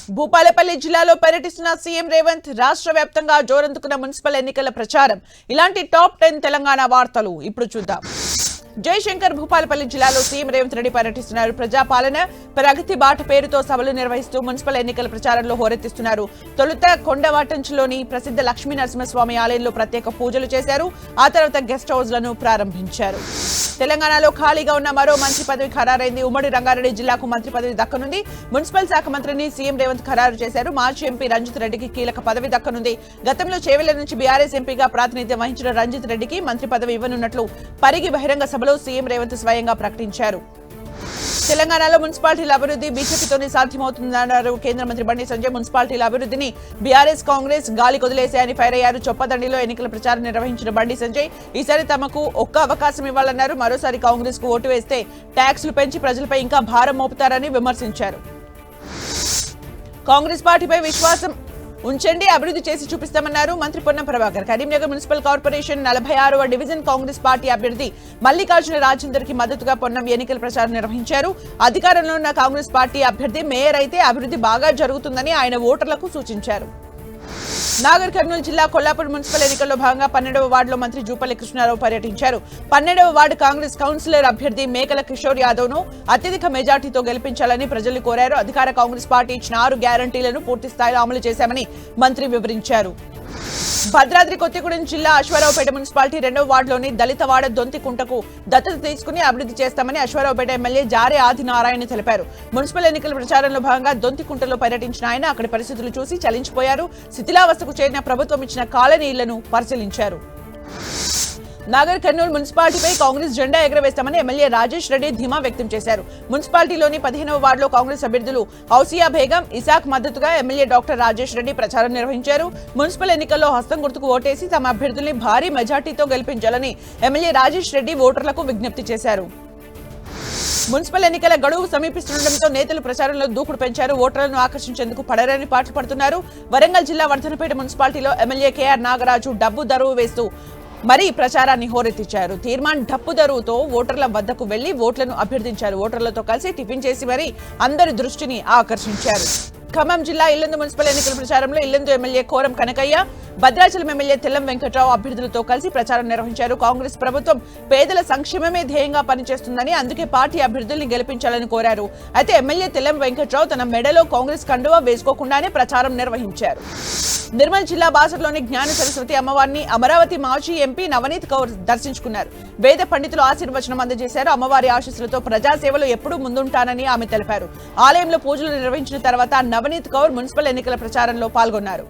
భూపాలపల్లి జిల్లాలో పర్యటిస్తున్న సీఎం రేవంత్ రాష్ట్ర వ్యాప్తంగా జోరందుకున్న మున్సిపల్ ఎన్నికల ప్రచారం. ఇలాంటి టాప్ 10 తెలంగాణ వార్తలు ఇప్పుడు చూద్దాం. జయశంకర్ భూపాలపల్లి జిల్లాలో సీఎం రేవంత్ రెడ్డి పర్యటిస్తున్నారు. ప్రజాపాలన ప్రగతి బాట పేరుతో సభలు నిర్వహిస్తూ మున్సిపల్ ఎన్నికల ప్రచారంలో హోరెత్తిస్తున్నారు. తొలుత కొండవాటంచులోని ప్రసిద్ధ లక్ష్మీ నరసింహస్వామి ఆలయంలో ప్రత్యేక పూజలు చేశారు. ఆ తర్వాత గెస్ట్ హౌస్లను ప్రారంభించారు. తెలంగాణలో ఖాళీగా ఉన్న మరో మంత్రి పదవి ఖరారైంది. ఉమ్మడి రంగారెడ్డి జిల్లాకు మంత్రి పదవి దక్కనుంది. మున్సిపల్ శాఖ మంత్రిని సీఎం రేవంత్ ఖరారు చేశారు. మాజీ ఎంపీ రంజిత్ రెడ్డికి కీలక పదవి దక్కనుంది. గతంలో చేవెళ్ల నుంచి బీఆర్ఎస్ ఎంపీగా ప్రాతినిధ్యం వహించిన రంజిత్ రెడ్డికి మంత్రి పదవి ఇవ్వనున్నట్లు పరిగి బహిరంగ సభలో సీఎం రేవంత్ స్వయంగా ప్రకటించారు. తెలంగాణలో మున్సిపాలిటీల అభివృద్ధి బీజేపీతోనే సాధ్యమవుతుందన్నారు కేంద్ర మంత్రి బండి సంజయ్. మున్సిపాలిటీల అభివృద్ధిని బీఆర్ఎస్ కాంగ్రెస్ గాలి కొదిలేశాయని ఫైర్ అయ్యారు. చొప్పదండిలో ఎన్నికల ప్రచారం నిర్వహించిన బండి సంజయ్ ఈసారి తమకు ఒక్క అవకాశం ఇవ్వాలన్నారు. మరోసారి కాంగ్రెస్ కు ఓటు వేస్తే ట్యాక్సులు పెంచి ప్రజలపై ఇంకా భారం మోపుతారని విమర్శించారు. కాంగ్రెస్ పార్టీపై విశ్వాసం ఉంచండి, అభివృద్ధి చేసి చూపిస్తామన్నారు మంత్రి పొన్నం ప్రభాకర్. కరీంనగర్ మున్సిపల్ కార్పొరేషన్ 46వ డివిజన్ కాంగ్రెస్ పార్టీ అభ్యర్థి మల్లికార్జున రాజేందర్ కి మద్దతుగా పొన్నం ఎన్నికల ప్రచారం నిర్వహించారు. అధికారంలో ఉన్న కాంగ్రెస్ పార్టీ అభ్యర్థి మేయర్ అయితే అభివృద్ధి బాగా జరుగుతుందని ఆయన ఓటర్లకు సూచించారు. నాగర్ కర్నూలు జిల్లా కొల్లాపూర్ మున్సిపల్ ఎన్నికల్లో భాగంగా 12వ వార్డులో మంత్రి జూపల్లి కృష్ణారావు పర్యటించారు. 12వ వార్డు కాంగ్రెస్ కౌన్సిలర్ అభ్యర్థి మేకల కిషోర్ యాదవ్ ను అత్యధిక మెజార్టీతో గెలిపించాలని ప్రజలు కోరారు. అధికార కాంగ్రెస్ పార్టీ ఇచ్చిన 6 గ్యారంటీలను పూర్తి స్థాయిలో అమలు చేశామని మంత్రి వివరించారు. భద్రాద్రి కొత్తగూడెం జిల్లా అశ్వారావుపేట మున్సిపాలిటీ 2వ వార్డులోని దళితవాడ దొంతికుంటకు దత్తత తీసుకుని అభివృద్ధి చేస్తామని అశ్వారావుపేట ఎమ్మెల్యే జారే ఆదినారాయణ తెలిపారు. మున్సిపల్ ఎన్నికల ప్రచారంలో భాగంగా దొంతికుంటలో పర్యటించిన ఆయన అక్కడి పరిస్థితులు చూసి చలించిపోయారు. శిథిలావస్థకు చేరిన ప్రభుత్వం ఇచ్చిన కాలనీలను పరిశీలించారు. నాగర్ కర్నూలు మున్సిపాలిటీపై కాంగ్రెస్ జెండా ఎగరవేస్తామని ఎమ్మెల్యే రాజేష్ రెడ్డి ధీమా వ్యక్తం చేశారు. మున్సిపాలిటీలోని 15వ వార్డులో కాంగ్రెస్ అభ్యర్థులు ఔసియా బేగం, ఇసాక్ మద్దతుగా ఎమ్మెల్యే డాక్టర్ రాజేష్ రెడ్డి ప్రచారం నిర్వహించారు. మున్సిపల్ ఎన్నికల్లో హస్తం గుర్తుకు ఓటేసి తమ అభ్యర్థుల్ని భారీ మెజార్టీతో గెలిపించాలని ఎమ్మెల్యే రాజేష్ రెడ్డి ఓటర్లకు విజ్ఞప్తి చేశారు. మున్సిపల్ ఎన్నికల గడువు సమీపిస్తుండటంతో నేతలు ప్రచారంలో దూకుడు పెంచారు. ఓటర్లను ఆకర్షించేందుకు పడరాని పాటలు పడుతున్నారు. వరంగల్ జిల్లా వర్ధనపేట మున్సిపాలిటీలో ఎమ్మెల్యే కేఆర్ నాగరాజు డబ్బు దరువు వేస్తూ మరీ ప్రచారాన్ని హోరెత్తించారు. తీర్మాన్ డప్పు దరువుతో ఓటర్ల వద్దకు వెళ్లి ఓట్లను అభ్యర్థించారు. ఓటర్లతో కలిసి టిఫిన్ చేసి మరీ అందరి దృష్టిని ఆకర్షించారు. ఖమ్మం జిల్లా ఇల్లందు మున్సిపల్ ఎన్నికల ప్రచారంలో ఇల్లందు ఎమ్మెల్యే కోరం కనకయ్య, భద్రాచలం ఎమ్మెల్యే తెల్లం వెంకట్రావు అభ్యర్థులతో కలిసి ప్రచారం నిర్వహించారు. కాంగ్రెస్ ప్రభుత్వం పేదల సంక్షేమమే ధ్యేయంగా పనిచేస్తుందని, అందుకే పార్టీ అభ్యర్థుల్ని గెలిపించాలని కోరారు. అయితే ఎమ్మెల్యే తెల్లం వెంకట్రావు తన మెడలో కాంగ్రెస్ కండువా వేసుకోకుండానే ప్రచారం నిర్వహించారు. నిర్మల్ జిల్లా బాసర్లోని జ్ఞాన సరస్వతి అమ్మవారిని అమరావతి మాజీ ఎంపీ నవనీత్ కౌర్ దర్శించుకున్నారు. వేద పండితులు ఆశీర్వచనం అందజేశారు. అమ్మవారి ఆశీస్సులతో ప్రజాసేవలో ఎప్పుడూ ముందుంటానని ఆమె తెలిపారు. ఆలయంలో పూజలు నిర్వహించిన తర్వాత నవనీత్ కౌర్ మున్సిపల్ ఎన్నికల ప్రచారంలో పాల్గొన్నారు.